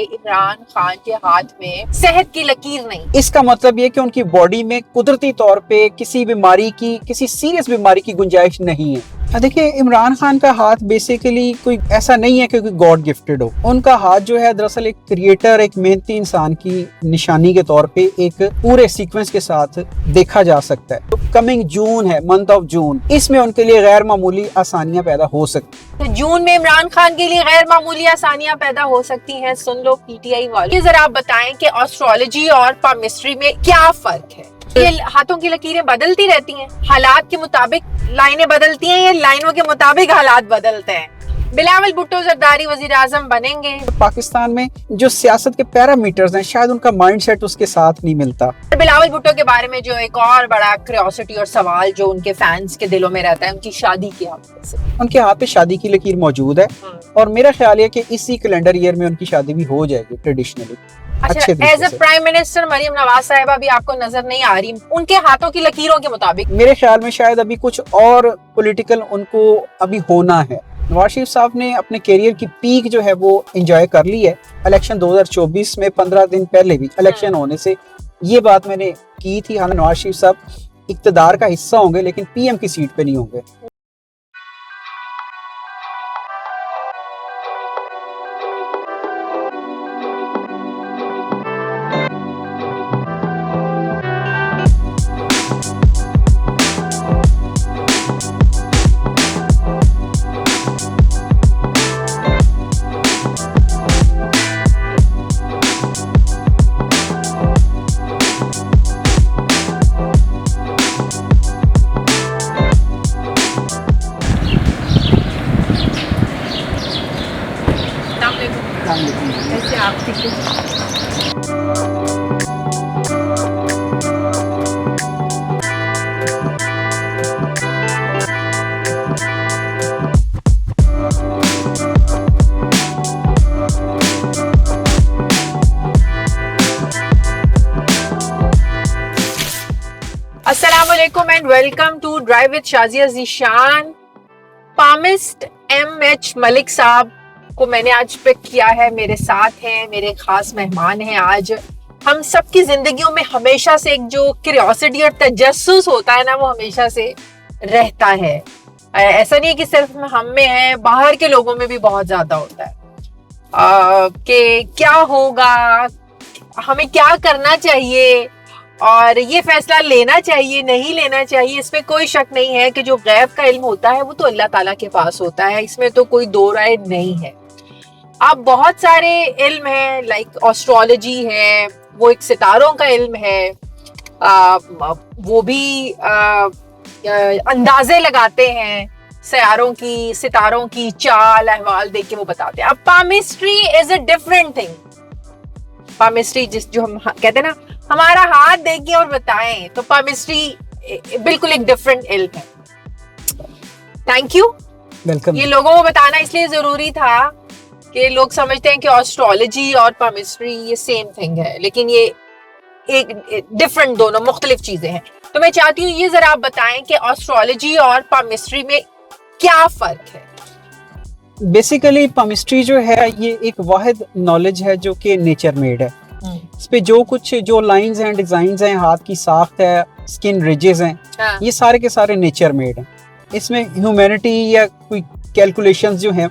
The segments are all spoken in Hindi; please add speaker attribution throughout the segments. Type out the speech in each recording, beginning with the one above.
Speaker 1: इमरान खान के हाथ में सेहत की लकीर नहीं।
Speaker 2: इसका मतलब ये कि उनकी बॉडी में कुदरती तौर पे किसी बीमारी की, किसी सीरियस बीमारी की गुंजाइश नहीं है। देखिए, इमरान खान का हाथ बेसिकली कोई ऐसा नहीं है कि कोई गॉड गिफ्टेड हो। उनका हाथ जो है दरअसल एक क्रिएटर, एक मेहनती इंसान की निशानी के तौर पे एक पूरे सीक्वेंस के साथ देखा जा सकता है। तो कमिंग जून है, मंथ ऑफ जून, इसमें उनके लिए गैर मामूली आसानियां पैदा हो सकती।
Speaker 1: तो जून में इमरान खान के लिए गैर मामूली आसानियां पैदा हो सकती हैं। सुन लो पीटीआई वाले, जरा आप बताएं कि एस्ट्रोलॉजी और पामिस्ट्री में क्या फर्क है? ये हाथों की लकीरें बदलती रहती हैं, हालात के मुताबिक लाइनें बदलती हैं, ये लाइनों के मुताबिक हालात बदलते हैं। बिलावल भुट्टो जरदारी वजीर आजम बनेंगे।
Speaker 2: पाकिस्तान में जो सियासत के पैरामीटर्स हैं, शायद उनका माइंडसेट उसके साथ नहीं मिलता।
Speaker 1: बिलावल भुट्टो के बारे में जो एक और बड़ा क्यूरियोसिटी और सवाल जो उनके फैंस के दिलों में रहता है, उनकी शादी के हवाले से।
Speaker 2: उनके हाथ पे शादी की लकीर मौजूद है और मेरा ख्याल है कि इसी कैलेंडर ईयर में उनकी शादी भी हो जाएगी ट्रेडिशनली।
Speaker 1: अच्छा, as a prime minister Maryam Nawaz sahiba भी आपको नजर नहीं आ रही उनके हाथों की लकीरों के मुताबिक?
Speaker 2: मेरे ख्याल में शायद अभी कुछ और पॉलिटिकल उनको अभी होना है। नवाज शरीफ साहब ने अपने कैरियर की पीक जो है वो एंजॉय कर ली है। इलेक्शन 2024 में 15 दिन पहले भी इलेक्शन होने से ये बात मैंने की थी। हाँ, नवाज शरीफ साहब इक्तदार का हिस्सा होंगे लेकिन पीएम की सीट पे नहीं होंगे।
Speaker 1: कैसे आप ठीक है? अस्सलामुअलैकुम and welcome to drive with Shazia Zeeshan. Palmist M H. Malik sahab को मैंने आज पिक किया है, मेरे साथ हैं, मेरे खास मेहमान हैं आज। हम सबकी जिंदगियों में हमेशा से एक जो क्यूरियोसिटी और तजस्सुस होता है ना, वो हमेशा से रहता है। ऐसा नहीं है कि सिर्फ हम में है, बाहर के लोगों में भी बहुत ज्यादा होता है कि क्या होगा, हमें क्या करना चाहिए और ये फैसला लेना चाहिए नहीं लेना चाहिए। इसमें कोई शक नहीं है कि जो गैब का इल्म होता है वो तो अल्लाह ताला के पास होता है, इसमें तो कोई दो राय नहीं है। अब बहुत सारे इल्म हैं, लाइक एस्ट्रोलॉजी है, वो एक सितारों का इल्म है, वो भी अंदाजे लगाते हैं सितारों की, सितारों की चाल अहवाल देख के वो बताते हैं। अब palmistry is a different thing. Palmistry जो हम कहते हैं ना, हमारा हाथ देखिए और बताएं, तो पामिस्ट्री बिल्कुल एक डिफरेंट इल्म है। Thank you,
Speaker 2: welcome.
Speaker 1: ये लोगों को बताना इसलिए जरूरी था कि लोग समझते हैं कि एस्ट्रोलॉजी और पामिस्ट्री ये सेम थिंग है, लेकिन ये एक डिफरेंट, दोनों मुख्तलिफ चीजें हैं। तो मैं चाहती हूँ ये जरा आप बताएं कि एस्ट्रोलॉजी और पामिस्ट्री में क्या फर्क है?
Speaker 2: बेसिकली पामिस्ट्री जो है ये एक वाहिद नॉलेज है जो कि नेचर मेड है। इस पे जो लाइंस हैं, डिजाइन्स हैं, हाथ की साख्त है, स्किन रिजेस हैं, ये सारे के सारे नेचर मेड हैं। इसमें ह्यूमैनिटी या कोई कैलकुलेशंस जो हैं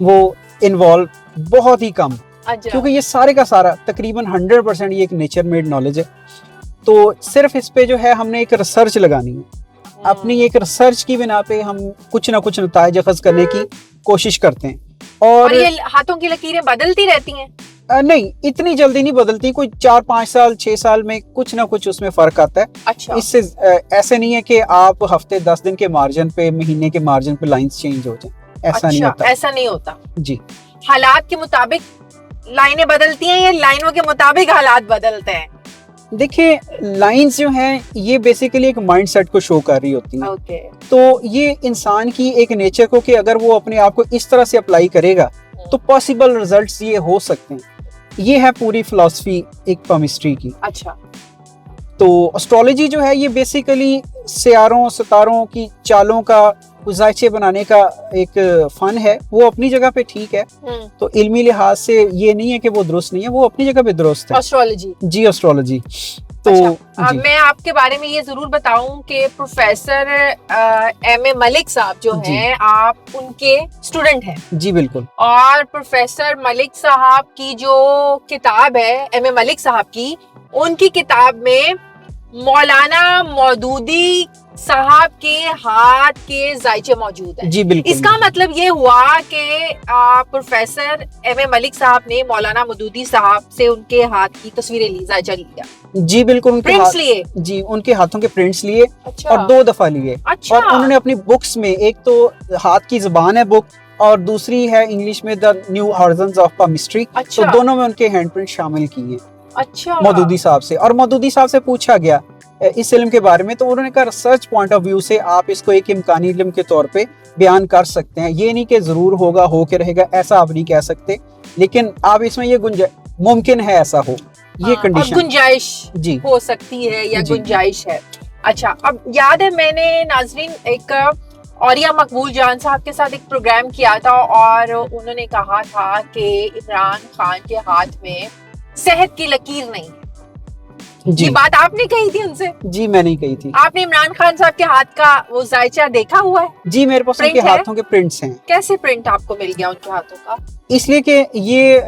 Speaker 2: वो इन्वॉल्व बहुत ही कम, क्योंकि ये सारे का सारा तकरीबन 100% ये एक नेचर मेड नॉलेज है। तो सिर्फ इस पे जो है हमने एक रिसर्च लगानी है। अपनी एक रिसर्च की बिना पे हम कुछ ना कुछ नताइज अखज़ करने की कोशिश करते हैं। और
Speaker 1: ये हाथों की लकीरें बदलती रहती हैं?
Speaker 2: नहीं, इतनी जल्दी नहीं बदलती, कोई 4-5 साल 6 साल में कुछ ना कुछ उसमें फर्क आता है।
Speaker 1: अच्छा।
Speaker 2: इससे ऐसे नहीं है कि आप हफ्ते 10 दिन के मार्जिन पे, महीने के मार्जिन पे लाइंस चेंज हो जाए, ऐसा नहीं होता।
Speaker 1: ऐसा नहीं होता
Speaker 2: जी।
Speaker 1: हालात के मुताबिक लाइनें बदलती हैं या लाइनों के मुताबिक हालात बदलते हैं?
Speaker 2: देखिए, लाइंस जो हैं ये बेसिकली एक माइंडसेट को शो कर रही होती हैं।
Speaker 1: ओके।
Speaker 2: तो ये इंसान की एक नेचर को कि अगर वो अपने आप को इस तरह से अप्लाई करेगा तो पॉसिबल रिजल्ट्स ये हो सकते हैं। ये है पूरी फिलॉसफी एक पामिस्ट्री की।
Speaker 1: अच्छा।
Speaker 2: तो एस्ट्रोलॉजी जो है ये बेसिकली सितारों की चालों का जायचे बनाने का एक फन है, वो अपनी जगह पे ठीक है। तो इल्मी लिहाज से ये नहीं है कि वो दुरुस्त नहीं है, वो अपनी जगह पे दुरुस्त है।
Speaker 1: एस्ट्रोलॉजी
Speaker 2: जी, एस्ट्रोलॉजी। तो
Speaker 1: अच्छा, मैं आपके बारे में ये जरूर बताऊं कि प्रोफेसर एम ए मलिक साहब जो हैं, आप उनके स्टूडेंट हैं।
Speaker 2: जी बिल्कुल।
Speaker 1: और प्रोफेसर मलिक साहब की जो किताब है, एम ए मलिक साहब की, उनकी किताब में मौलाना मौदूदी साहब के हाथ के जायचे मौजूद हैं।
Speaker 2: जी बिल्कुल।
Speaker 1: इसका मतलब ये हुआ कि प्रोफेसर एम ए मलिक साहब ने मौलाना मौदूदी साहब से उनके हाथ की तस्वीरें ली, जायचा लिया।
Speaker 2: जी बिल्कुल, उनके
Speaker 1: प्रिंट्स लिए।
Speaker 2: जी, उनके हाथों के प्रिंट्स लिए।
Speaker 1: अच्छा।
Speaker 2: और 2 दफा लिए।
Speaker 1: अच्छा।
Speaker 2: और उन्होंने अपनी बुक्स में, एक तो हाथ की जुबान है बुक, और दूसरी है इंग्लिश में the new horizons of chemistry.
Speaker 1: अच्छा।
Speaker 2: तो दोनों में उनके हैंडप्रिंट शामिल किए।
Speaker 1: अच्छा।
Speaker 2: मौदूदी साहब से। और मौदूदी साहब से पूछा गया इस इल्म के बारे में, तो उन्होंने कहा रिसर्च पॉइंट ऑफ व्यू से आप इसको एक इम्कानी इल्म के तौर पे बयान कर सकते हैं। ये नहीं कि जरूर होगा, हो के रहेगा, ऐसा आप नहीं कह सकते, लेकिन आप इसमें ये मुमकिन है ऐसा हो, ये कंडीशन,
Speaker 1: गुंजाइश
Speaker 2: जी
Speaker 1: हो सकती है या गुंजाइश है। अच्छा, अब याद है मैंने नाजरीन एक औरिया मकबूल जान साहब के साथ एक प्रोग्राम किया था, और उन्होंने कहा था कि इमरान खान के हाथ में सेहत की लकीर नहीं।
Speaker 2: जी,
Speaker 1: ये बात आपने कही थी उनसे?
Speaker 2: जी मैं नहीं कही थी।
Speaker 1: आपने इमरान खान साहब के हाथ का वो जायचा देखा हुआ है?
Speaker 2: जी, मेरे पास उनके हाथों के प्रिंट्स हैं।
Speaker 1: कैसे प्रिंट आपको मिल गया उनके हाथों का?
Speaker 2: इसलिए कि ये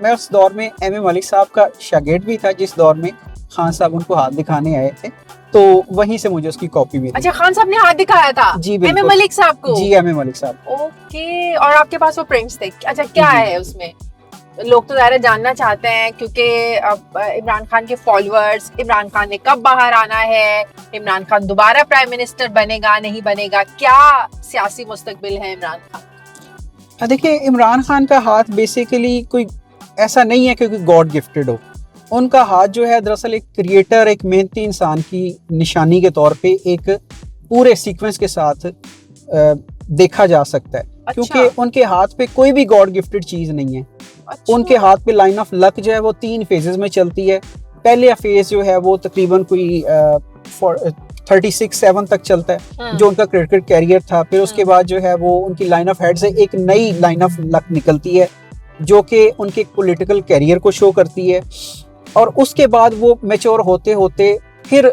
Speaker 2: मैं उस दौर में एम ए मलिक साहब का शागिर्द भी था, जिस दौर में खान साहब उनको हाथ दिखाने आए थे, तो वहीं से मुझे उसकी कॉपी मिली।
Speaker 1: अच्छा, खान साहब ने हाथ दिखाया था?
Speaker 2: जी बिल्कुल।
Speaker 1: एम ए मलिक साहब को?
Speaker 2: जी, एम ए मलिक साहब।
Speaker 1: ओके, और आपके पास वो प्रिंट्स थे? अच्छा, क्या है उसमें? लोग तो ज़ाहिर जानना चाहते हैं, क्योंकि अब इमरान खान के फॉलोअर्स, इमरान खान ने कब बाहर आना है, इमरान खान दोबारा प्राइम मिनिस्टर बनेगा नहीं बनेगा, क्या सियासी मुस्तकबिल है इमरान खान?
Speaker 2: देखिए, इमरान खान का हाथ बेसिकली कोई ऐसा नहीं है क्योंकि गॉड गिफ्टेड हो। उनका हाथ जो है दरअसल एक क्रिएटर, एक मेहनती इंसान की निशानी के तौर पे एक पूरे सीक्वेंस के साथ देखा जा सकता है।
Speaker 1: अच्छा।
Speaker 2: क्योंकि उनके हाथ पे कोई भी गॉड गिफ्टेड चीज नहीं है।
Speaker 1: अच्छा।
Speaker 2: उनके हाथ पे लाइन ऑफ लक जो है वो 3 फेजेस में चलती है। पहले फेज जो है वो तकरीबन कोई 36-7 तक चलता है, जो उनका क्रिकेट कैरियर था। फिर उसके बाद जो है वो उनकी लाइन ऑफ हेड से एक नई लाइन ऑफ लक निकलती है, जो कि उनके पॉलिटिकल कैरियर को शो करती है। और उसके बाद वो मैच्योर होते होते फिर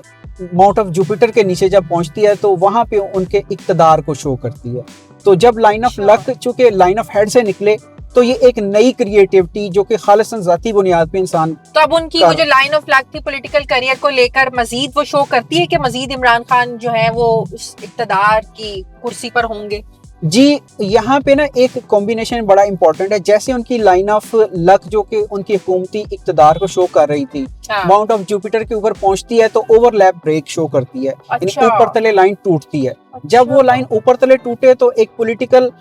Speaker 2: माउंट ऑफ जुपिटर के नीचे जब पहुंचती है, तो वहां पे उनके इक्तदार को शो करती है। तो जब लाइन ऑफ लक चूंकि लाइन ऑफ हेड से निकले, तो ये एक नई क्रिएटिविटी जो कि खालिसन जाती बुनियाद पे इंसान,
Speaker 1: तो अब उनकी वो जो लाइन ऑफ लक थी पॉलिटिकल करियर को लेकर, मजीद वो शो करती है कि मजीद इमरान खान जो है वो उस इक्तदार की कुर्सी पर होंगे।
Speaker 2: जी, यहाँ पे ना एक कॉम्बिनेशन बड़ा इंपॉर्टेंट है। जैसे उनकी लाइन ऑफ लक जो कि उनकी हुकूमती इक्तदार को शो कर रही थी, माउंट ऑफ जुपिटर के ऊपर पहुंचती है तो ओवरलैप ब्रेक शो करती है।
Speaker 1: अच्छा।
Speaker 2: ऊपर तले लाइन टूटती है।
Speaker 1: अच्छा।
Speaker 2: जब वो लाइन ऊपर तले टूटे तो एक पॉलिटिकल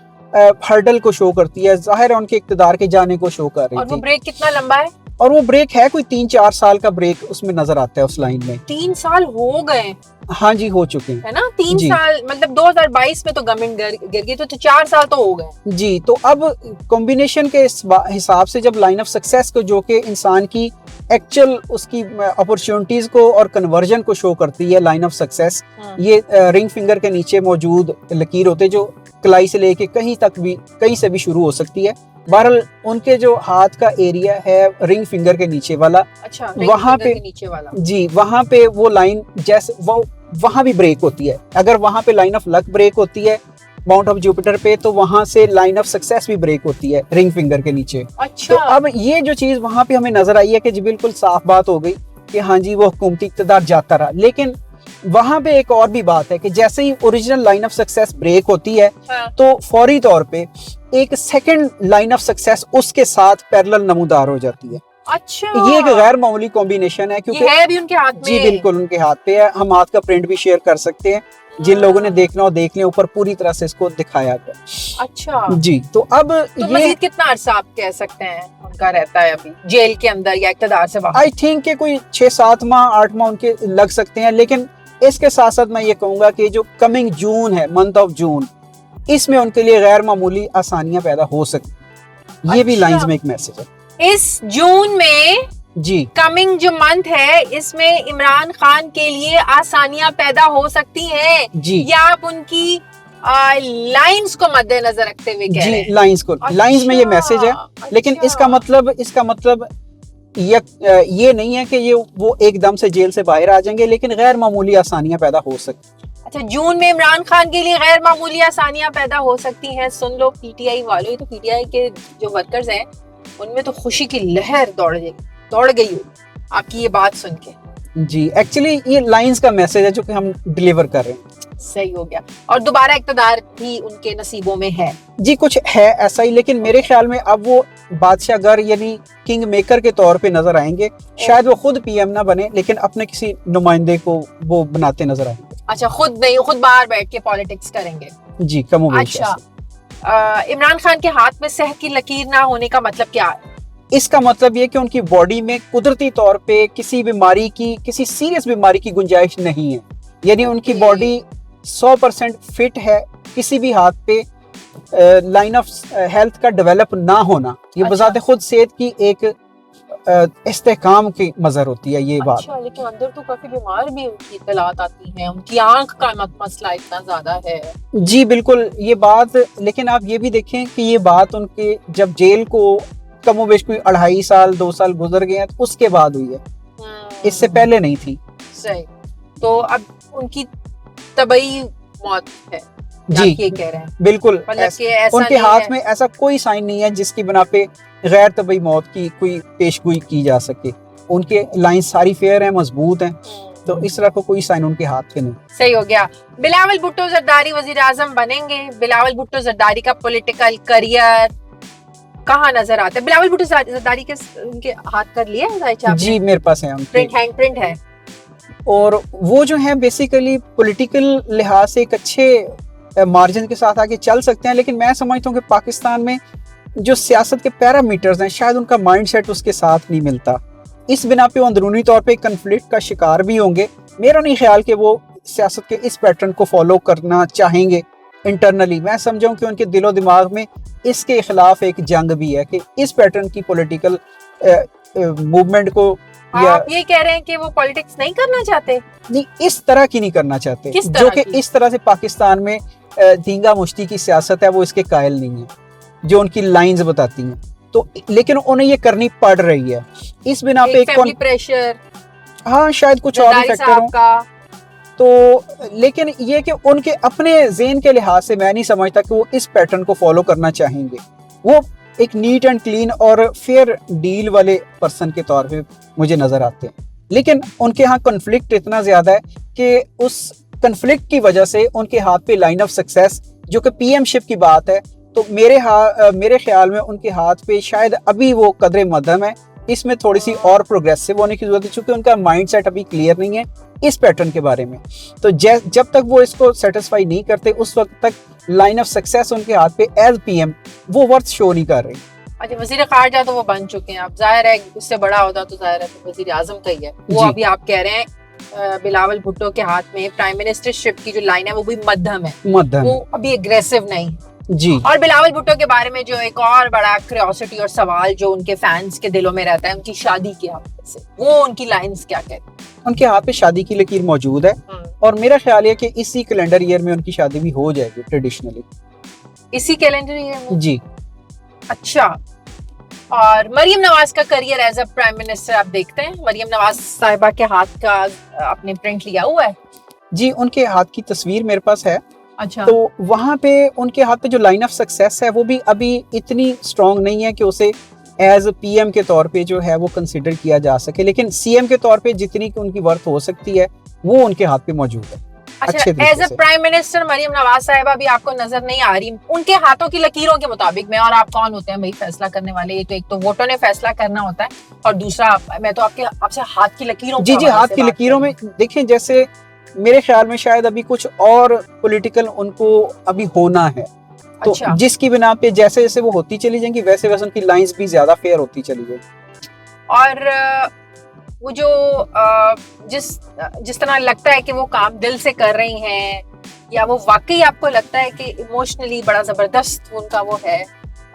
Speaker 2: हर्डल को शो करती है, जाहिर है उनके इक्तदार के जाने को शो कर रही
Speaker 1: और
Speaker 2: थी।
Speaker 1: वो ब्रेक कितना लंबा है?
Speaker 2: और वो ब्रेक है कोई 3-4 साल का ब्रेक उसमें नजर आता है उस लाइन में।
Speaker 1: 3 साल हो गए?
Speaker 2: हाँ जी, हो चुके हैं,
Speaker 1: है ना। 3 साल मतलब 2022 में तो गवर्नमेंट गिर गई, तो 4 साल तो हो गए।
Speaker 2: जी, तो अब कॉम्बिनेशन के हिसाब से जब लाइन ऑफ सक्सेस को, जो कि इंसान की एक्चुअल उसकी अपॉर्चुनिटीज को और कन्वर्जन को शो करती है, लाइन ऑफ सक्सेस, ये रिंग फिंगर के नीचे मौजूद लकीर होते जो कलाई से लेके कहीं से भी शुरू हो सकती है। बहरहाल उनके जो हाथ का एरिया है रिंग फिंगर के नीचे वाला,
Speaker 1: अच्छा,
Speaker 2: वहाँ पे
Speaker 1: नीचे वाला,
Speaker 2: जी, वहाँ पे वो लाइन जैसे वो वहाँ भी ब्रेक होती है। अगर वहाँ पे लाइन ऑफ लक ब्रेक होती है माउंट ऑफ जुपिटर पे, तो वहाँ से लाइन ऑफ सक्सेस भी ब्रेक होती है रिंग फिंगर के नीचे।
Speaker 1: अच्छा।
Speaker 2: तो अब ये जो चीज वहाँ पे हमें नजर आई है कि जी बिल्कुल साफ बात हो गई कि हाँ जी, वो हुकूमती इक़्तिदार जाता रहा। लेकिन वहाँ पे एक और भी बात है कि जैसे ही original line of success break होती है, तो फौरी तौर पे एक सेकंड लाइन ऑफ सक्सेस उसके साथ पैरेलल नमूदार हो जाती है।
Speaker 1: अच्छा,
Speaker 2: ये एक गैर मामूली कॉम्बिनेशन है, क्योंकि
Speaker 1: ये है भी उनके हाथ में।
Speaker 2: जी बिल्कुल, उनके हाथ पे है। हम हाथ का प्रिंट भी शेयर कर सकते हैं, जिन लोगों ने देखना हो देख लें, ऊपर पूरी तरह से इसको दिखाया गया।
Speaker 1: अच्छा
Speaker 2: जी, तो अब
Speaker 1: तो
Speaker 2: ये
Speaker 1: मजीद कितना अरसा आप कह सकते हैं उनका रहता है अभी जेल के अंदर या इक़्तिदार से बाहर?
Speaker 2: आई थिंक के कोई 6-7 माह 8 माह उनके लग सकते हैं। लेकिन इसके साथ साथ मैं ये कहूंगा कि जो कमिंग जून है, मंथ ऑफ जून, इसमें उनके लिए गैर मामूली आसानियां पैदा हो सकती। ये भी लाइंस में एक मैसेज है।
Speaker 1: इस जून में
Speaker 2: जी,
Speaker 1: कमिंग जो मंथ है, इसमें इमरान खान के लिए आसानियां पैदा हो सकती हैं
Speaker 2: जी,
Speaker 1: या आप उनकी लाइंस को मद्देनजर रखते हुए कह रहे हैं।
Speaker 2: लाइंस को, लाइंस में ये मैसेज है, लेकिन इसका मतलब ये नहीं है कि ये वो एकदम से जेल से बाहर आ जाएंगे, लेकिन गैर मामूली आसानियां पैदा हो सकती।
Speaker 1: अच्छा, जून में इमरान खान के लिए गैर मामूली आसानियां पैदा हो सकती हैं। सुन लो पीटीआई वालों, तो पीटीआई के जो वर्कर्स हैं उनमें तो खुशी की लहर दौड़ गई हो आपकी ये बात सुन के।
Speaker 2: जी, एक्चुअली ये लाइंस का मैसेज है जो कि हम डिलीवर कर रहे हैं।
Speaker 1: सही हो गया। और दोबारा इक़्तिदार भी उनके नसीबों में है।
Speaker 2: जी, कुछ है ऐसा ही, लेकिन मेरे ख्याल में अब वो बादशाह गर यानी किंग मेकर के तौर पे नजर आएंगे। शायद वो खुद पीएम ना बने, लेकिन अपने किसी नुमाइंदे को वो बनाते नजर आएंगे।
Speaker 1: अच्छा, खुद नहीं, खुद बाहर बैठ के पॉलिटिक्स करेंगे।
Speaker 2: जी, कमोबेश।
Speaker 1: अच्छा, इमरान खान के हाथ में सह की लकीर ना होने का मतलब क्या है?
Speaker 2: इसका मतलब ये कि उनकी बॉडी में कुदरती तौर पे किसी बीमारी की, किसी सीरियस बीमारी की गुंजाइश नहीं है। यानी उनकी बॉडी 100% फिट है। किसी भी हाथ पे लाइन ऑफ हेल्थ का डेवलप ना होना, ये बजाते खुद सेहत की एक इस्तेहकाम की मजहर होती है ये बात।
Speaker 1: अच्छा, लेकिन अंदर तो काफी बीमार भी उनकी इत्तलात आती हैं। उनकी आंख का मसला इतना ज्यादा है। जी
Speaker 2: बिल्कुल, ये बात, लेकिन आप ये भी देखें कि ये बात उनके जब जेल को कमोबेश कोई 2.5 साल 2 साल गुजर गए हैं, तो उसके बाद हुई है, इससे पहले नहीं थी।
Speaker 1: सही। तो अब उनकी तबई मौत है
Speaker 2: जी,
Speaker 1: ये कह रहे हैं?
Speaker 2: बिल्कुल,
Speaker 1: मतलब
Speaker 2: उनके हाथ में ऐसा कोई साइन नहीं है जिसकी बना पे गैर तबई मौत की कोई पेशगोई की जा सके। उनके लाइन सारी फेयर है, मजबूत हैं, तो इस तरह को कोई साइन उनके हाथ पे नहीं।
Speaker 1: सही हो गया। बिलावल भुट्टो जरदारी वजीर आजम बनेंगे। बिलावल भुट्टो जरदारी का पॉलिटिकल करियर कहाँ नजर आता है? बिलावल भुट्टो जरदारी के उनके हाथ कर लिए?
Speaker 2: जी, मेरे पास है,
Speaker 1: प्रिंट है।
Speaker 2: और वो जो है बेसिकली पॉलिटिकल लिहाज से एक अच्छे मार्जिन के साथ आगे चल सकते हैं, लेकिन मैं समझता हूँ कि पाकिस्तान में जो सियासत के पैरामीटर्स हैं, शायद उनका माइंडसेट उसके साथ नहीं मिलता। इस बिना पे वो अंदरूनी तौर पे कन्फ्लिक्ट का शिकार भी होंगे। मेरा नहीं ख्याल कि वो सियासत के इस पैटर्न को फॉलो करना चाहेंगे इंटरनली। मैं समझूं कि उनके दिलो दिमाग में इसके खिलाफ एक जंग भी है कि इस पैटर्न की पॉलिटिकल मूवमेंट को, या
Speaker 1: आप ये कह रहे हैं कि वो पॉलिटिक्स नहीं करना चाहते?
Speaker 2: नहीं, इस तरह की नहीं करना चाहते, जो कि इस तरह से पाकिस्तान में धींगा मुश्ती की सियासत है, वो इसके कायल नहीं है जो उनकी लाइंस बताती हैं। तो लेकिन उन्हें ये करनी पड़ रही है इस बिना पे एक
Speaker 1: प्रेशर,
Speaker 2: हाँ शायद कुछ और भी फैक्टर हो। तो लेकिन ये कि उनके अपने ज़हन के लिहाज से मैं नहीं समझता कि वो इस पैटर्न को फॉलो करना चाहेंगे। वो एक नीट एंड क्लीन और फेयर डील वाले पर्सन के तौर पे मुझे नजर आते हैं, लेकिन उनके यहाँ कॉन्फ्लिक्ट इतना ज्यादा है कि उस कॉन्फ्लिक्ट की वजह से उनके हाथ पे लाइन ऑफ सक्सेस जो कि पीएमशिप की बात है, तो मेरे ख्याल में उनके हाथ पे शायद अभी वो कदरे मध्यम है। इसमें थोड़ी सी और प्रोग्रेसिव होने की जरूरत है, क्योंकि उनका माइंडसेट अभी क्लियर नहीं है इस पैटर्न के बारे में। तो जब तक वो इसको सेटिस्फाई नहीं करते, उस वक्त तक लाइन ऑफ सक्सेस उनके हाथ पे एज पीएम वो वर्थ शो नहीं कर रही।
Speaker 1: अच्छा, वजीर खारजा तो वो बन चुके हैं, अब जाहिर है उससे बड़ा होता तो जाहिर है तो वजीर आजम का ही है वो। अभी आप कह रहे हैं बिलावल भुट्टो के हाथ में प्राइम मिनिस्टरशिप की जो लाइन है वो भी मध्यम है, वो अभी एग्रेसिव नहीं
Speaker 2: जी।
Speaker 1: और बिलावल भुट्टो के बारे में जो एक और बड़ा क्यूरियोसिटी और सवाल जो उनके फैंस के दिलों में रहता है, उनकी शादी के हवाले से, वो उनकी लाइंस क्या कहते हैं?
Speaker 2: उनके हाथ पे शादी की लकीर मौजूद है और मेरा ख्याल है कि इसी कैलेंडर ईयर में उनकी शादी भी हो जाएगी ट्रेडिशनली।
Speaker 1: इसी कैलेंडर ईयर में?
Speaker 2: जी।
Speaker 1: अच्छा, और मरियम नवाज का career as a prime minister आप देखते हैं? मरियम नवाज साहिबा के हाथ का आपने प्रिंट लिया हुआ है?
Speaker 2: जी, उनके हाथ की तस्वीर मेरे पास है।
Speaker 1: अच्छा।
Speaker 2: तो वहाँ पे उनके हाथ पे जो लाइन ऑफ सक्सेस है वो भी अभी इतनी स्ट्रॉन्ग नहीं है कि उसे एज पीएम के तौर पे जो है वो कंसिडर किया जा सके, लेकिन सीएम के तौर पे जितनी की उनकी वर्थ हो सकती है वो उनके हाथ पे मौजूद है।
Speaker 1: अच्छा, as a prime minister Maryam Nawaz sahiba भी आपको नजर नहीं आ रही उनके हाथों की लकीरों के मुताबिक? मैं और आप कौन होते हैं भाई फैसला करने वाले? ये तो एक तो वोटों ने फैसला करना होता है और दूसरा मैं तो आपसे हाथ की लकीरों।
Speaker 2: जी, हाथ की लकीरों में देखें, जैसे मेरे ख्याल में शायद अभी कुछ और पॉलिटिकल उनको अभी होना है, तो जिसकी बिना पे जैसे जैसे वो होती चली जाएंगी वैसे वैसे उनकी लाइंस भी ज्यादा फेयर होती चली जाएगी।
Speaker 1: और वो जो जिस तरह लगता है कि वो काम दिल से कर रही हैं, या वो वाकई आपको लगता है कि इमोशनली बड़ा जबरदस्त उनका वो है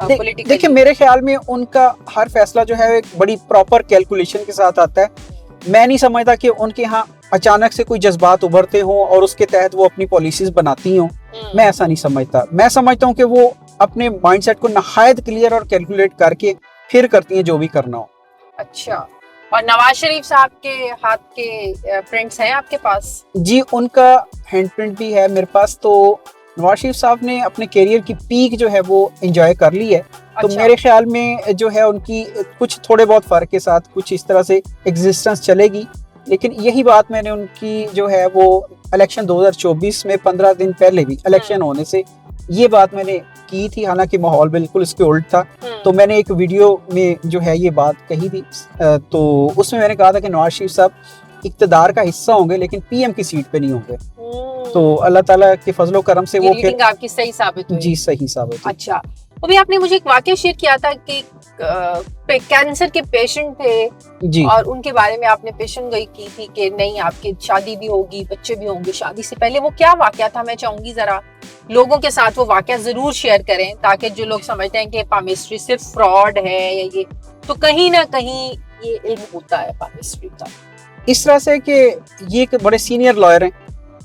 Speaker 1: पॉलिटिकल?
Speaker 2: देखिए, मेरे ख्याल में उनका हर फैसला जो है एक बड़ी प्रॉपर कैलकुलेशन के साथ आता है। मैं नहीं समझता कि उनके यहाँ अचानक से कोई जज्बात उभरते हों और उसके तहत वो अपनी पॉलिसीज बनाती हों। मैं ऐसा नहीं समझता। मैं समझता हूँ कि वो अपने माइंडसेट को नहायत क्लियर और कैलकुलेट करके फिर करती हैं जो भी करना हो।
Speaker 1: अच्छा, और नवाज शरीफ साहब के हाथ के प्रिंट्स हैं आपके पास?
Speaker 2: जी, उनका हैंडप्रिंट भी है मेरे पास। तो नवाज शरीफ साहब ने अपने करियर की पीक जो है वो एंजॉय कर ली है। तो
Speaker 1: अच्छा।
Speaker 2: मेरे ख्याल में जो है उनकी कुछ थोड़े बहुत फर्क के साथ कुछ इस तरह से एग्जिस्टेंस चलेगी। लेकिन यही बात मैंने उनकी जो है वो इलेक्शन 2024 में 15 दिन पहले भी इलेक्शन होने से ये बात मैंने की थी, हालांकि माहौल बिल्कुल इसके उल्ट था। तो मैंने एक वीडियो में जो है ये बात कही थी। तो उसमें मैंने कहा था कि नवाज शरीफ साहब इक़्तिदार का हिस्सा होंगे लेकिन पीएम की सीट पे नहीं होंगे। तो अल्लाह ताला के फजलो करम से वो फिर
Speaker 1: आपकी सही साबित हुई।
Speaker 2: जी, सही साबित हुई।
Speaker 1: अच्छा, अभी आपने मुझे एक वाकया शेयर किया था कि कैंसर के पेशेंट थे
Speaker 2: जी,
Speaker 1: और उनके बारे में आपने पेशेंट गई की थी कि नहीं आपकी शादी भी होगी, बच्चे भी होंगे शादी से पहले। वो क्या वाकया था? मैं चाहूंगी जरा लोगों के साथ वो वाकया जरूर शेयर करें ताकि जो लोग समझते हैं कि पामिस्ट्री सिर्फ फ्रॉड है या ये, तो कहीं ना कहीं ये इल्म होता है पामिस्ट्री का।
Speaker 2: इस तरह से कि ये एक बड़े सीनियर लॉयर हैं,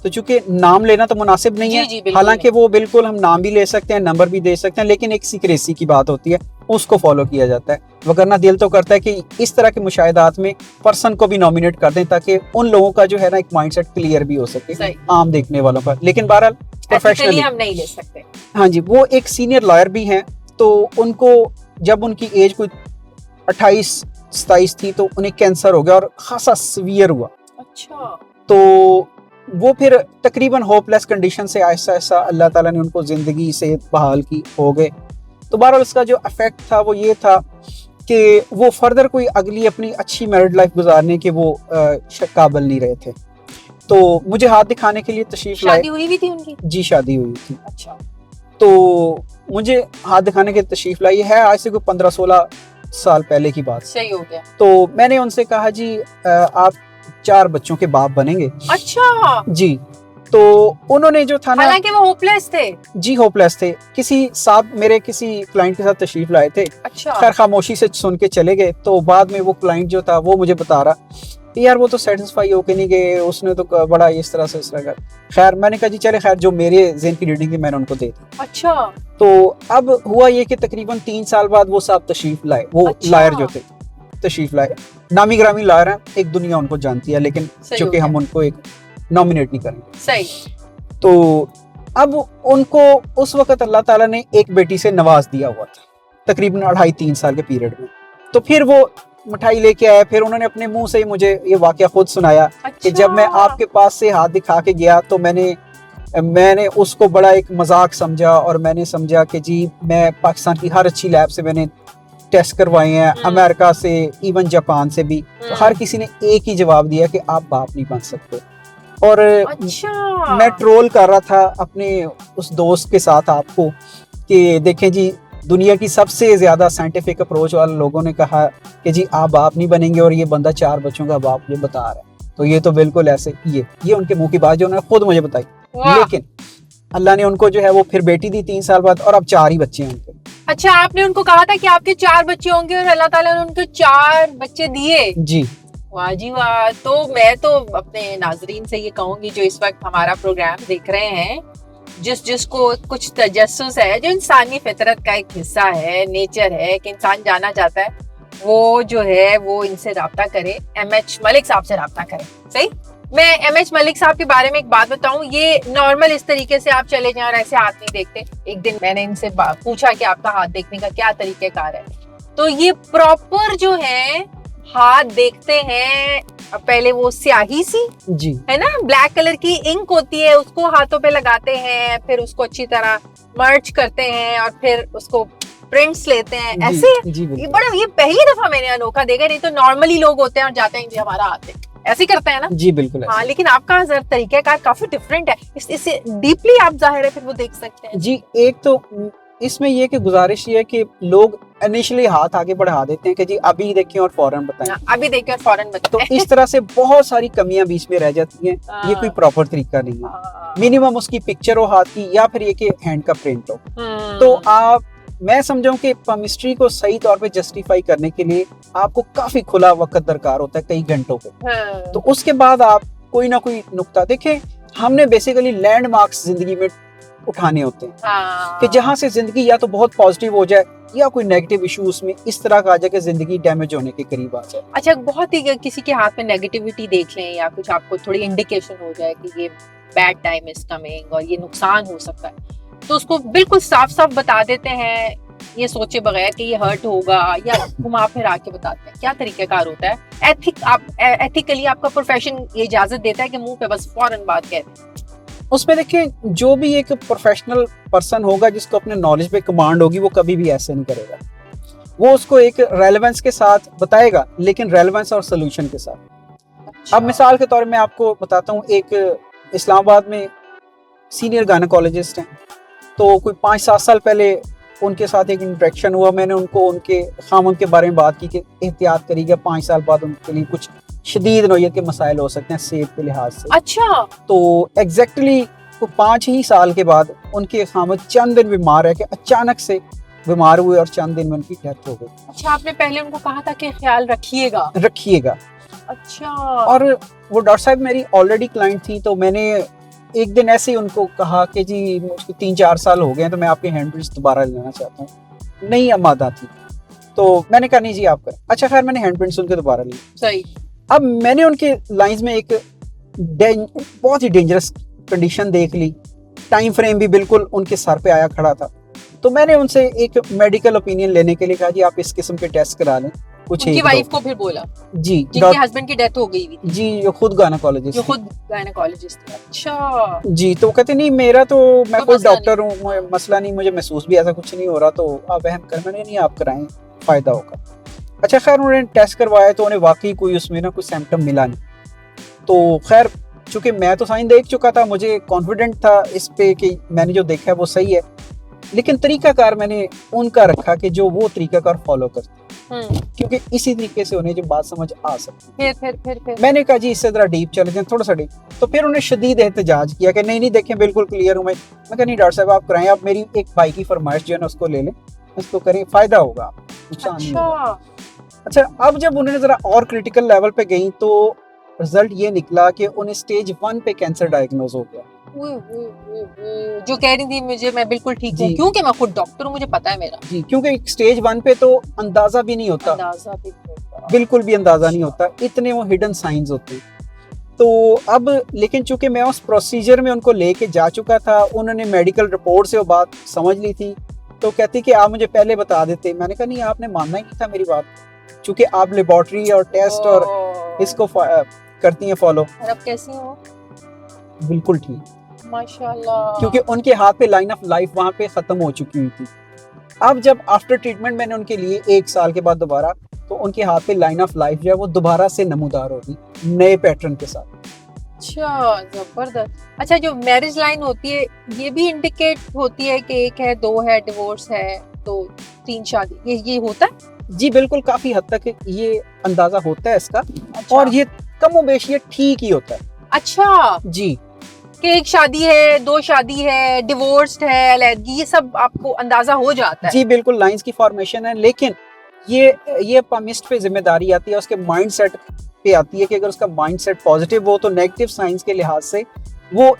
Speaker 2: तो चूंकि नाम लेना तो मुनासिब नहीं है। हालांकि वो बिल्कुल हम नाम भी ले सकते हैं, नंबर भी दे सकते हैं, लेकिन एक सीक्रेसी की बात होती है, उसको फॉलो किया जाता है। वगरना दिल तो करता है कि इस तरह के मुशाहिदात में पर्सन को भी नॉमिनेट कर दें ताकि उन लोगों का जो है ना एक माइंडसेट क्लियर भी हो सके आम देखने वालों का। लेकिन बहरहाल प्रोफेशनली
Speaker 1: हम नहीं ले सकते।
Speaker 2: हाँ जी, वो एक सीनियर लॉयर भी हैं। तो उनको जब उनकी एज कोई 28-27 थी तो उन्हें कैंसर हो गया और खासा सीवियर हुआ।
Speaker 1: अच्छा।
Speaker 2: तो वो फिर तकरीबन होपलेस कंडीशन से आहिस्ता आहिस्ता अल्लाह ताला ने उनको ज़िंदगी से बहाल की हो गए। तो बहरहाल उसका जो इफेक्ट था वो ये था कि वो फर्दर कोई अगली अपनी अच्छी मैरिड लाइफ गुजारने के वो काबिल नहीं रहे थे। तो मुझे हाथ दिखाने के लिए तशरीफ लाए।
Speaker 1: शादी हुई भी थी उनकी?
Speaker 2: जी, शादी हुई थी।
Speaker 1: अच्छा।
Speaker 2: तो मुझे हाथ दिखाने के तशरीफ लाई है आज से कोई 15-16 साल पहले की बात।
Speaker 1: सही हो गया।
Speaker 2: तो मैंने उनसे कहा जी आप 4 बच्चों के बाप बनेंगे।
Speaker 1: अच्छा
Speaker 2: जी। तो उन्होंने जो था ना,
Speaker 1: हालांकि वो होपलेस थे।
Speaker 2: जी, होपलेस थे। किसी साहब मेरे किसी क्लाइंट के साथ तशरीफ लाए थे।
Speaker 1: अच्छा।
Speaker 2: खैर खामोशी से सुन के चले गए। तो बाद में वो क्लाइंट जो था वो मुझे बता रहा यार वो तो सेटिस्फाई होके नहीं गए, उसने तो बड़ा इस तरह से कर। खैर मैंने कहा जी चले, खैर जो मेरे ज़हन की रीडिंग थी मैंने उनको दे दी।
Speaker 1: अच्छा।
Speaker 2: तो अब हुआ ये कि तकरीबन 3 साल बाद वो साहब तशरीफ लाए, वो लायर जो थे तशरीफ लाए। नामी ग्रामी लायर हैं, एक दुनिया उनको जानती है, लेकिन चूंकि हम उनको एक नॉमिनेट नहीं करेंगे।
Speaker 1: सही।
Speaker 2: तो अब उनको उस वक्त अल्लाह ताला ने एक बेटी से नवाज दिया हुआ था तकरीबन 2.5-3 साल के पीरियड में। तो फिर वो मिठाई लेके आए, फिर उन्होंने अपने मुंह से ही मुझे ये वाकया खुद सुनाया। अच्छा। कि जब मैं आपके पास से हाथ दिखा के गया तो मैंने उसको बड़ा एक मजाक समझा और मैंने समझा कि जी मैं पाकिस्तान की हर अच्छी लैब से मैंने टेस्ट करवाए हैं, अमेरिका से, इवन जापान से भी। तो हर किसी ने एक ही जवाब दिया कि आप बाप नहीं बन सकते। और
Speaker 1: अच्छा।
Speaker 2: मैं ट्रोल कर रहा था अपने उस दोस्त के साथ आपको कि देखें जी दुनिया की सबसे ज्यादा साइंटिफिक अप्रोच वाले लोगों ने कहा कि जी आप बाप नहीं बनेंगे और ये बंदा 4 बच्चों का बाप ये बता रहा है। तो ये तो बिल्कुल ऐसे ये उनके मुंह की बात जो उन्होंने खुद मुझे बताई। लेकिन अल्लाह ने उनको जो है वो फिर बेटी दी 3 साल बाद और अब 4 ही बच्चे हैं उनके।
Speaker 1: अच्छा, आपने उनको कहा था कि आपके 4 बच्चे होंगे और अल्लाह ताला ने उनको 4 बच्चे दिए।
Speaker 2: जी
Speaker 1: वाह जी वाह। तो मैं तो अपने नाजरीन से ये कहूंगी जो इस वक्त हमारा प्रोग्राम देख रहे हैं, जिसको कुछ तजस्सुस है, जो इंसानी फितरत का एक हिस्सा है, नेचर है कि इंसान जाना चाहता है, वो जो है वो इनसे राब्ता करे, एमएच मलिक साहब से राब्ता करे। सही। मैं एमएच मलिक साहब के बारे में एक बात बताऊं, ये नॉर्मल इस तरीके से आप चले जाएं और ऐसे हाथ नहीं देखते। एक दिन मैंने इनसे पूछा कि आपका हाथ देखने का क्या तरीकेकार है, तो ये प्रॉपर जो है हाथ देखते हैं। पहले वो स्याही सी
Speaker 2: जी
Speaker 1: है ना, ब्लैक कलर की इंक होती है, उसको हाथों पे लगाते हैं, फिर उसको अच्छी तरह मर्ज करते हैं और फिर उसको प्रिंट्स लेते हैं ऐसे। ये बड़ा, ये पहली दफा मैंने अनोखा देखा। नहीं तो नॉर्मली लोग होते हैं और जाते हैं जी हमारा हाथ है, ऐसे करते हैं ना।
Speaker 2: जी बिल्कुल।
Speaker 1: हाँ, लेकिन आपका तरीकेकार काफी डिफरेंट है। इससे डीपली आप जाहिर है फिर वो देख सकते हैं।
Speaker 2: जी, एक तो इसमें ये कि गुजारिश ये है कि लोग इनिशियली हाथ आगे बढ़ा देते हैं कि जी अभी देखें और फौरन बताएं,
Speaker 1: अभी देखें और फौरन बताएं।
Speaker 2: तो इस तरह से बहुत सारी कमियां बीच में रह जाती हैं। ये कोई प्रॉपर तरीका नहीं है। मिनिमम उसकी पिक्चर हो हाथ की या फिर ये कि हैंड का प्रिंट हो। तो मैं समझूं कि पामिस्ट्री को सही तौर पे जस्टिफाई करने के लिए आपको काफी खुला वक्त दरकार होता है, कई घंटों पे। तो उसके बाद आप कोई ना कोई नुक्ता देखें। हमने बेसिकली लैंडमार्क्स जिंदगी में उठाने होते हैं
Speaker 1: हाँ।
Speaker 2: कि जहाँ से जिंदगी या तो बहुत पॉजिटिव हो जाए या कोई नेगेटिव इशू उसमें इस तरह का आ जाए कि जिंदगी डैमेज होने के करीब आ जाए।
Speaker 1: अच्छा, बहुत ही किसी के हाथ में नेगेटिविटी देख लें या कुछ आपको थोड़ी इंडिकेशन हो जाए कि ये बैड टाइम इज कमिंग और ये नुकसान हो सकता है, तो उसको बिल्कुल साफ साफ बता देते हैं, ये सोचे बगैर कि ये हर्ट होगा, या घुमा फिरा के बताते हैं? क्या तरीकाकार होता है? एथिकली आपका प्रोफेशन ये इजाजत देता है कि मुंह पे बस फौरन बात कह दें?
Speaker 2: उसमें देखिए, जो भी एक प्रोफेशनल पर्सन होगा जिसको अपने नॉलेज पे कमांड होगी, वो कभी भी ऐसे नहीं करेगा। वो उसको एक रेलेवेंस के साथ बताएगा, लेकिन रेलेवेंस और सोल्यूशन के साथ।
Speaker 1: अच्छा।
Speaker 2: अब मिसाल के तौर में आपको बताता हूँ, एक इस्लामाबाद में सीनियर गायनेकोलॉजिस्ट हैं, तो कोई 5-7 साल पहले उनके साथ एक इंटरेक्शन हुआ। मैंने उनको उनके खामन के बारे में बात की कि एहतियात करिएगा, 5 साल बाद उनके लिए कुछ शदीद नौयत के मसाइल हो सकते हैं सेहत के लिहाज से।
Speaker 1: अच्छा।
Speaker 2: तो एग्जैक्टली 5 ही साल के बाद उनके खामद चंद दिन बीमार है कि अचानक से बीमार हुए और चंद दिन में उनकी डेथ हो गई।
Speaker 1: अच्छा, आपने पहले उनको कहा था कि ख्याल रखिएगा। अच्छा।
Speaker 2: और वो डॉक्टर साहब मेरी ऑलरेडी क्लाइंट थी, तो मैंने एक दिन ऐसे ही उनको कहा कि जी मुझको 3-4 साल हो गए, तो मैं आपके हैंड प्रिंट्स दोबारा लेना चाहता हूँ। नई अमादा थी, तो मैंने कहा नहीं जी आप करें। अच्छा, खैर मैंने हैंड प्रिंट्स उनके दोबारा लिए।
Speaker 1: सही।
Speaker 2: अब मैंने उनके लाइंस में एक बहुत ही डेंजरस कंडीशन देख ली, टाइम फ्रेम भी बिल्कुल उनके सर पे आया खड़ा था। तो मैंने उनसे एक मेडिकल ओपिनियन लेने के लिए कहा जी आप इस किस्म के टेस्ट करा लें। कुछ
Speaker 1: उनकी वाइफ को फिर बोला
Speaker 2: जी,
Speaker 1: जिनके हस्बैंड की डेथ हो गई थी
Speaker 2: जी, जो खुद गायनेकोलॉजिस्ट
Speaker 1: थे। अच्छा
Speaker 2: जी, तो कहते नहीं मेरा तो मैं
Speaker 1: तो
Speaker 2: कोई
Speaker 1: मसला
Speaker 2: डॉक्टर हूँ, मसला नहीं, मुझे महसूस भी ऐसा कुछ नहीं हो रहा, तो आप वहम कर, मैंने नहीं आप कराएं, फायदा होगा। अच्छा, खैर उन्होंने टेस्ट करवाया तो उन्हें वाकई कोई उसमें ना कोई सिम्टम मिला नहीं। तो खैर चूंकि मैं तो साइन देख चुका था, मुझे कॉन्फिडेंट था इस पे कि मैंने जो देखा है वो सही है, लेकिन तरीकाकार मैंने उनका रखा कि जो वो तरीकाकार फॉलो करते, क्योंकि इसी तरीके से उन्हें जो बात समझ आ सकती।
Speaker 1: फिर
Speaker 2: मैंने कहा जी इससे जरा डीप चले जाएं, थोड़ा सा डीप। तो फिर उन्हें शदीद एहतजाज किया कि नहीं देखें बिल्कुल क्लियर हूँ मैं कहा नहीं डॉक्टर साहब आप कराएं, आप मेरी एक भाई की फरमाइश जो है ना उसको ले लें, उसको करें, फायदा होगा, नुकसान नहीं होगा। अच्छा, अब जब उन्होंने जरा और क्रिटिकल लेवल पे गई तो रिजल्ट ये निकला कि उन्हें स्टेज 1 पे कैंसर डायग्नोज हो गया।
Speaker 1: जो कह रही थी मैं बिल्कुल ठीक हूँ, क्योंकि मैं खुद डॉक्टर हूँ, मुझे पता है मेरा
Speaker 2: जी, क्योंकि स्टेज 1 पे तो अंदाजा भी नहीं होता, बिल्कुल भी अंदाजा नहीं होता, इतने वो हिडन साइंस होते। तो अब लेकिन चूंकि मैं उस प्रोसीजर में उनको लेके जा चुका था, उन्होंने मेडिकल रिपोर्ट से वो बात समझ ली थी, तो कहती कि आप मुझे पहले बता देते। मैंने कहा नहीं आपने मानना ही नहीं था मेरी बात, चूंकि आप लेबोरेटरी और टेस्ट और इसको करती हैं फॉलो।
Speaker 1: और अब कैसी हो?
Speaker 2: बिल्कुल ठीक,
Speaker 1: माशाल्लाह।
Speaker 2: क्योंकि उनके हाथ पे लाइन ऑफ लाइफ वहाँ पे खत्म हो चुकी हुई थी। अब जब आफ्टर ट्रीटमेंट मैंने उनके लिए 1 साल के बाद दोबारा, तो उनके हाथ पे लाइन ऑफ लाइफ जो है वो दोबारा से नमूदार होगी नए पैटर्न के साथ।
Speaker 1: अच्छा, जबरदस्त। अच्छा, जो मैरिज लाइन होती है ये भी इंडिकेट होती है कि 1 है, 2 है, डिवोर्स है, तो 3 शादी, ये होता है?
Speaker 2: जी बिल्कुल, काफी हद तक ये अंदाजा होता है इसका।
Speaker 1: अच्छा।
Speaker 2: और ये कमोबेश ये ठीक ही होता है।
Speaker 1: अच्छा
Speaker 2: जी,
Speaker 1: कि 1 शादी है, 2 शादी है, डिवोर्स्ड है, अलैदगी, ये सब आपको अंदाजा हो जाता है?
Speaker 2: जी बिल्कुल, लाइंस की फॉर्मेशन है, लेकिन ये पामिस्ट पे जिम्मेदारी आती है, उसके माइंड सेट पे आती है कि अगर उसका माइंड सेट पॉजिटिव हो तो नेगेटिव साइंस के लिहाज से वो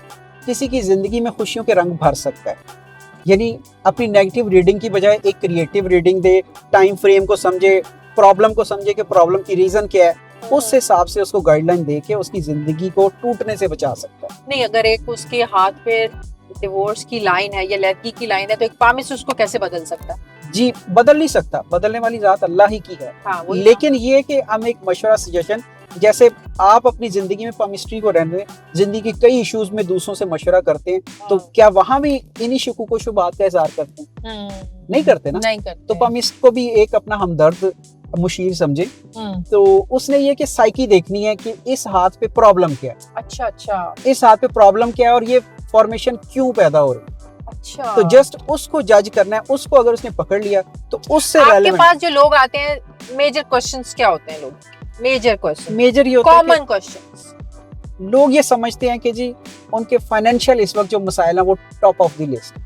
Speaker 2: किसी की जिंदगी में खुशियों के रंग भर सकता है। यानी अपनी नेगेटिव रीडिंग की बजाय एक क्रिएटिव रीडिंग दे, टाइम फ्रेम को समझे, प्रॉब्लम को समझे कि प्रॉब्लम की रीजन क्या है, उस हिसाब से उसको गाइडलाइन दे के उसकी जिंदगी को टूटने से बचा सकता है।
Speaker 1: नहीं, अगर एक उसके हाथ पे डिवोर्स की लाइन है या लड़की की लाइन है, तो एक पामिस उसको कैसे बदल सकता है?
Speaker 2: जी बदल नहीं सकता, बदलने वाली जात अल्लाह ही की है।
Speaker 1: हाँ,
Speaker 2: लेकिन ये कि हम एक मशवरा सजेशन, जैसे आप अपनी जिंदगी में पामिस्ट्री को रहने दें, जिंदगी के कई इश्यूज में दूसरों से मशवरा करते हैं, तो क्या वहां भी इन्हीं शुकूक व शुबात का इजहार करते हैं? नहीं करते ना।
Speaker 1: नहीं करते।
Speaker 2: तो पामिस्ट को भी एक अपना हमदर्द मुशीर समझे, तो उसने ये कि साइकी देखनी है कि इस हाथ पे प्रॉब्लम क्या है।
Speaker 1: अच्छा,
Speaker 2: इस हाथ पे प्रॉब्लम क्या है और ये फॉर्मेशन क्यों पैदा हो रही है।
Speaker 1: अच्छा,
Speaker 2: तो जस्ट उसको जज करना है, उसको अगर उसने पकड़ लिया तो उससे
Speaker 1: आपके पास जो लोग आते हैं, मेजर क्वेश्चंस क्या होते हैं? लोग मेजर क्वेश्चन,
Speaker 2: मेजर ये होता है
Speaker 1: कॉमन क्वेश्चंस,
Speaker 2: लोग ये समझते हैं कि जी उनके फाइनेंशियल इस वक्त जो मसाइल है वो टॉप ऑफ द लिस्ट।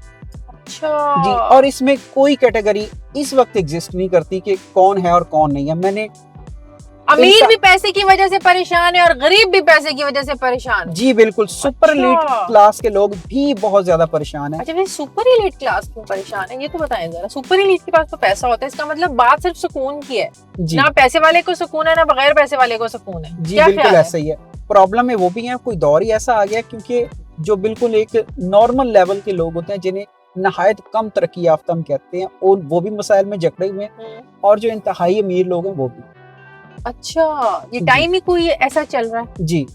Speaker 1: अच्छा
Speaker 2: जी, और इसमें कोई कैटेगरी इस वक्त एग्जिस्ट नहीं करती कि कौन है और कौन नहीं है। मैंने
Speaker 1: अमीर भी पैसे की वजह से परेशान है और गरीब भी पैसे की वजह से परेशान है।
Speaker 2: जी बिल्कुल, सुपर एलीट क्लास के लोग भी बहुत ज्यादा परेशान है।
Speaker 1: अच्छा, फिर सुपर एलीट क्लास क्यों परेशान है, ये तो बताएं जरा। सुपर एलीट के पास तो पैसा होता है, इसका मतलब बात सिर्फ सुकून की है। ना पैसे वाले को सुकून है, ना बगैर पैसे वाले को सुकून है।
Speaker 2: जी बिल्कुल ऐसा ही है। प्रॉब्लम है वो भी है, कोई दौर ही ऐसा आ गया क्योंकि जो बिल्कुल एक नॉर्मल लेवल के लोग होते हैं, जिन्हें नहायत कम तरक्की याफ्ता हम कहते हैं, और वो भी मसाइल में जकड़े हुए हैं, और जो इंतहाई अमीर लोग हैं वो भी।
Speaker 1: अच्छा, ये टाइम ही कोई ऐसा चल रहा है।
Speaker 2: जी।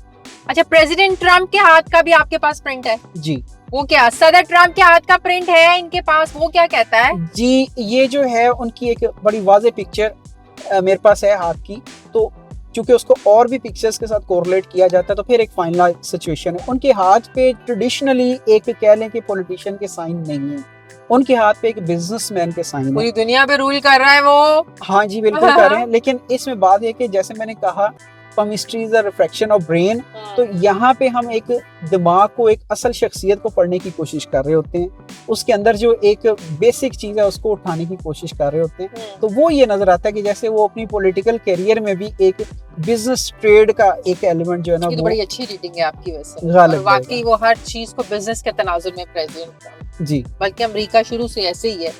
Speaker 1: अच्छा, प्रेसिडेंट ट्रम्प के हाथ का भी आपके पास प्रिंट है?
Speaker 2: जी।
Speaker 1: वो क्या सदर ट्रम्प के हाथ का प्रिंट है इनके पास, वो क्या कहता है?
Speaker 2: जी, ये जो है उनकी एक बड़ी वाज़ेह पिक्चर मेरे पास है हाथ की, तो चूंकि उसको और भी पिक्चर्स के साथ कोरिलेट किया जाता है तो फिर एक फाइनल सिचुएशन है। उनके हाथ पे ट्रेडिशनली एक कह लें कि पॉलिटिशियन के साइन नहीं है, उनके हाथ पे एक बिजनेसमैन के साइन है।
Speaker 1: पूरी दुनिया पे रूल कर रहा है वो।
Speaker 2: हाँ जी बिल्कुल कर रहे हैं, लेकिन इसमें बात है कि जैसे मैंने कहा palmistry is a reflection of brain, तो यहाँ पे हम एक दिमाग को, एक असल शख्सियत को पढ़ने की कोशिश कर रहे होते हैं, उसके अंदर जो एक बेसिक चीज है उसको उठाने की कोशिश कर रहे होते हैं। तो वो ये नजर आता है कि जैसे वो अपनी पॉलिटिकल करियर में भी एक बिजनेस ट्रेड का एक एलिमेंट जो है ना,
Speaker 1: तो बड़ी अच्छी रीडिंग है आपकी वैसे,
Speaker 2: और
Speaker 1: वाकई वो हर चीज को बिजनेस के तनाजुर में प्रेजेंट।
Speaker 2: जी,
Speaker 1: बल्कि अमेरिका शुरू से ऐसे ही है।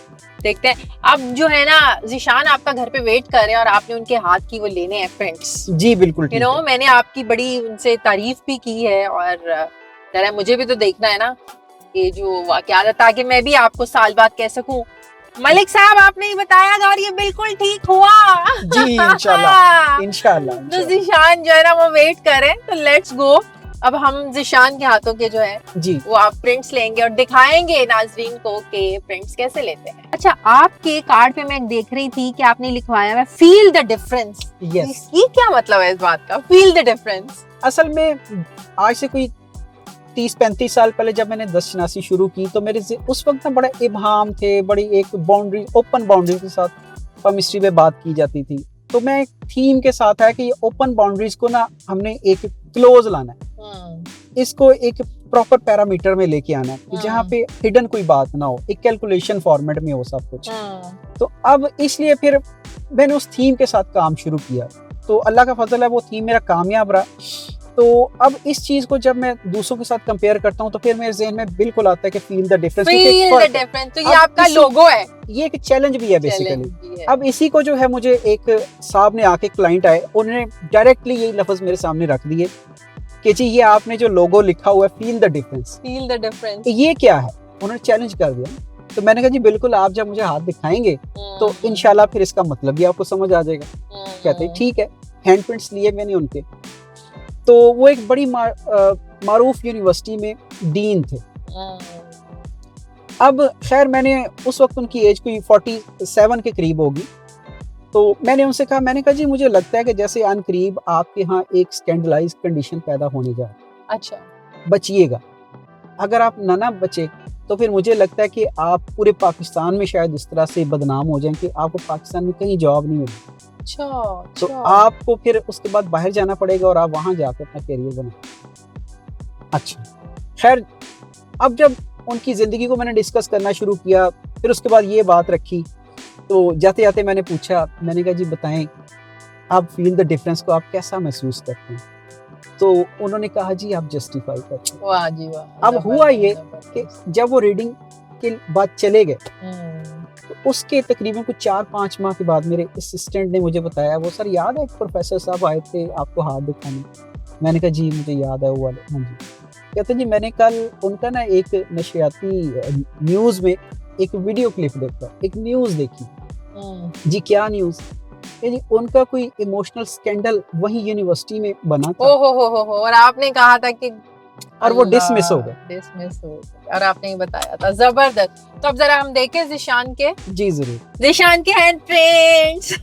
Speaker 1: देखते हैं अब जो है ना, ज़ीशान आपका घर पे वेट कर रहे हैं और आपने उनके हाथ की वो लेने हैं प्रिंट्स।
Speaker 2: जी बिल्कुल,
Speaker 1: यू नो मैंने आपकी बड़ी उनसे तारीफ भी की है, और जरा मुझे भी तो देखना है ना ये जो वाकयात, ताकि मैं भी आपको साल बाद कह सकूं मलिक साहब आपने ही बताया था और ये बिल्कुल ठीक हुआ।
Speaker 2: जी इंशाल्लाह इंशाल्लाह।
Speaker 1: तो ज़ीशान जो है ना वो वेट करें, तो लेट्स गो। अब हम ज़ीशान के हाथों के जो है
Speaker 2: जी
Speaker 1: वो आप प्रिंट्स लेंगे और दिखाएंगे नाजरीन को कि प्रिंट्स कैसे लेते हैं। अच्छा, आपके कार्ड पे मैं देख रही थी कि आपने लिखवाया है फील द डिफरेंस।
Speaker 2: यस,
Speaker 1: ये क्या मतलब है इस बात का, फील द डिफरेंस?
Speaker 2: असल में आज से कोई 30-35 साल पहले जब मैंने दस्तशनासी शुरू की तो मेरे से उस वक्त ना बड़ा इबहाम थे, बड़ी एक बाउंड्री, ओपन बाउंड्री के साथ केमिस्ट्री में बात की जाती थी। तो मैं एक थीम के साथ है कि ये ओपन बाउंड्रीज को ना हमने एक क्लोज लाना है, इसको एक प्रॉपर पैरामीटर में लेके आना है जहाँ पे हिडन कोई बात ना हो, एक कैलकुलेशन फॉर्मेट में हो सब कुछ। तो अब इसलिए फिर मैंने उस थीम के साथ काम शुरू किया, तो अल्लाह का फजल है वो थीम मेरा कामयाब रहा। तो अब इस चीज को जब मैं दूसरों के साथ कंपेयर करता हूँ तो फिर मेरे ज़हन में बिल्कुल आता है कि फील द डिफरेंस।
Speaker 1: तो ये आपका लोगो है,
Speaker 2: ये एक चैलेंज भी है बेसिकली। अब इसी को जो है मुझे एक साहब ने आके, क्लाइंट आए, उन्होंने डायरेक्टली यही लफ्ज मेरे सामने रख दिए कि जी ये आपने जो लोगो लिखा हुआ है feel the difference,
Speaker 1: feel the difference,
Speaker 2: ये क्या है? उन्होंने चैलेंज कर दिया। तो मैंने कहा जी बिल्कुल, आप जब मुझे हाथ दिखाएंगे तो इंशाल्लाह फिर इसका मतलब भी आपको समझ आ जाएगा। कहते ठीक है। हैंड प्रिंट्स लिए मैंने उनके, तो वो एक बड़ी मारूफ यूनिवर्सिटी में डीन थे। अब खैर मैंने उस वक्त उनकी एज कोई 47 के करीब होगी, तो मैंने उनसे कहा, मैंने कहा जी मुझे लगता है कि जैसे अनकरीब आपके यहाँ एक स्कैंडलाइज कंडीशन पैदा होने जा रही है।
Speaker 1: अच्छा,
Speaker 2: बचिएगा, अगर आप ना बचे तो फिर मुझे लगता है कि आप पूरे पाकिस्तान में शायद इस तरह से बदनाम हो जाएं कि आपको पाकिस्तान में कहीं जॉब नहीं मिलेगी।
Speaker 1: अच्छा,
Speaker 2: तो आपको फिर उसके बाद बाहर जाना पड़ेगा और आप वहां जाकर अपना करियर बनाए। अच्छा, खैर अब जब उनकी ज़िंदगी को मैंने डिस्कस करना शुरू किया, फिर उसके बाद ये बात रखी, तो जाते जाते मैंने पूछा, मैंने कहा जी बताएं आप फील द डिफरेंस को आप कैसा महसूस करते हैं? तो उन्होंने कहा जी आप जस्टिफाई करते हैं।
Speaker 1: वाह जी वाह।
Speaker 2: अब हुआ ये कि जब वो रीडिंग के बाद चले गए तो उसके तकरीबन कुछ 4-5 माह के बाद मेरे असिस्टेंट ने मुझे बताया, वो सर याद है प्रोफेसर साहब आए थे आपको हाथ दिखाने? मैंने कहा जी मुझे याद है वो वाले। हाँ जी। कहते जी मैंने कल उनका ना एक नशियाती न्यूज़ में एक वीडियो क्लिप देखा, एक न्यूज़ देखी। जी क्या न्यूज़? जी उनका कोई इमोशनल स्कैंडल वही यूनिवर्सिटी में बना था।
Speaker 1: हो, और आपने कहा था कि,
Speaker 2: और वो डिसमिस हो गए,
Speaker 1: और आपने ही बताया था। जबरदस्त। तो अब जरा हम देखें ज़ीशान के।
Speaker 2: जी जरूर।
Speaker 1: ज़ीशान के हैंड प्रिंट्स।